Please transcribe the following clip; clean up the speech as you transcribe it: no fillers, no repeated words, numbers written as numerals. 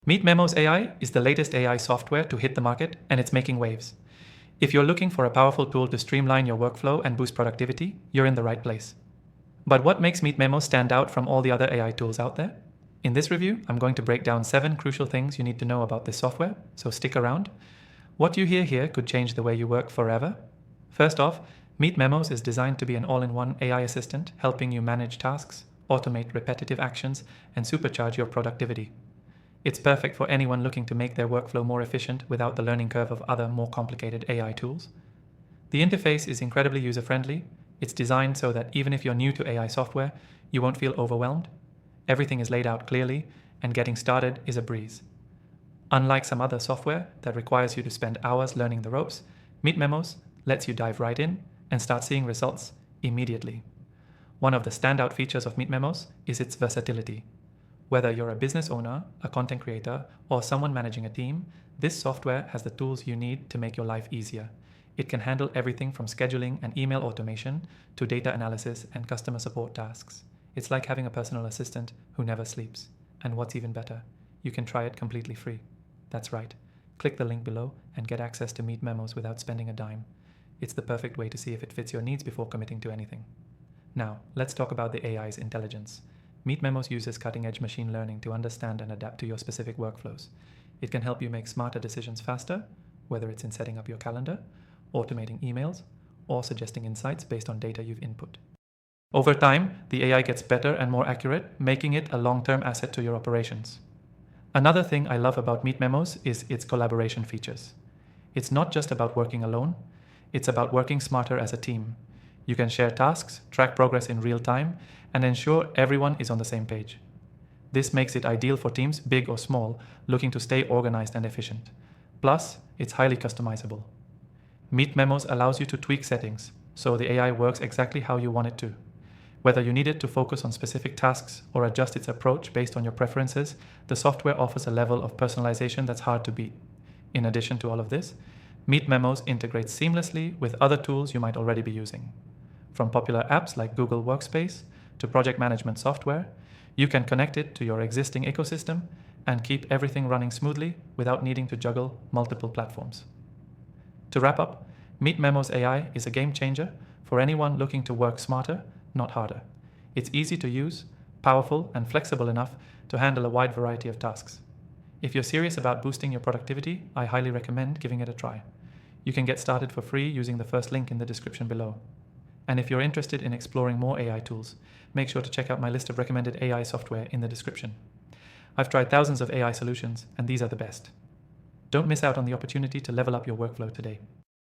MeetMemos AI is the latest AI software to hit the market, and it's making waves. If you're looking for a powerful tool to streamline your workflow and boost productivity, you're in the right place. But what makes MeetMemos stand out from all the other AI tools out there? In this review, I'm going to break down 7 crucial things you need to know about this software, so stick around. What you hear here could change the way you work forever. First off, MeetMemos is designed to be an all-in-one AI assistant, helping you manage tasks, automate repetitive actions, and supercharge your productivity. It's perfect for anyone looking to make their workflow more efficient without the learning curve of other more complicated AI tools. The interface is incredibly user-friendly. It's designed so that even if you're new to AI software, you won't feel overwhelmed. Everything is laid out clearly, and getting started is a breeze. Unlike some other software that requires you to spend hours learning the ropes, MeetMemos lets you dive right in and start seeing results immediately. One of the standout features of MeetMemos is its versatility. Whether you're a business owner, a content creator, or someone managing a team, this software has the tools you need to make your life easier. It can handle everything from scheduling and email automation to data analysis and customer support tasks. It's like having a personal assistant who never sleeps. And what's even better, you can try it completely free. That's right. Click the link below and get access to MeetMemos without spending a dime. It's the perfect way to see if it fits your needs before committing to anything. Now, let's talk about the AI's intelligence. MeetMemos uses cutting-edge machine learning to understand and adapt to your specific workflows. It can help you make smarter decisions faster, whether it's in setting up your calendar, automating emails, or suggesting insights based on data you've input. Over time, the AI gets better and more accurate, making it a long-term asset to your operations. Another thing I love about MeetMemos is its collaboration features. It's not just about working alone, it's about working smarter as a team. You can share tasks, track progress in real time, and ensure everyone is on the same page. This makes it ideal for teams, big or small, looking to stay organized and efficient. Plus, it's highly customizable. MeetMemos allows you to tweak settings, so the AI works exactly how you want it to. Whether you need it to focus on specific tasks or adjust its approach based on your preferences, the software offers a level of personalization that's hard to beat. In addition to all of this, MeetMemos integrates seamlessly with other tools you might already be using. From popular apps like Google Workspace to project management software, you can connect it to your existing ecosystem and keep everything running smoothly without needing to juggle multiple platforms. To wrap up, MeetMemos AI is a game changer for anyone looking to work smarter, not harder. It's easy to use, powerful, and flexible enough to handle a wide variety of tasks. If you're serious about boosting your productivity, I highly recommend giving it a try. You can get started for free using the first link in the description below. And if you're interested in exploring more AI tools, make sure to check out my list of recommended AI software in the description. I've tried thousands of AI solutions, and these are the best. Don't miss out on the opportunity to level up your workflow today.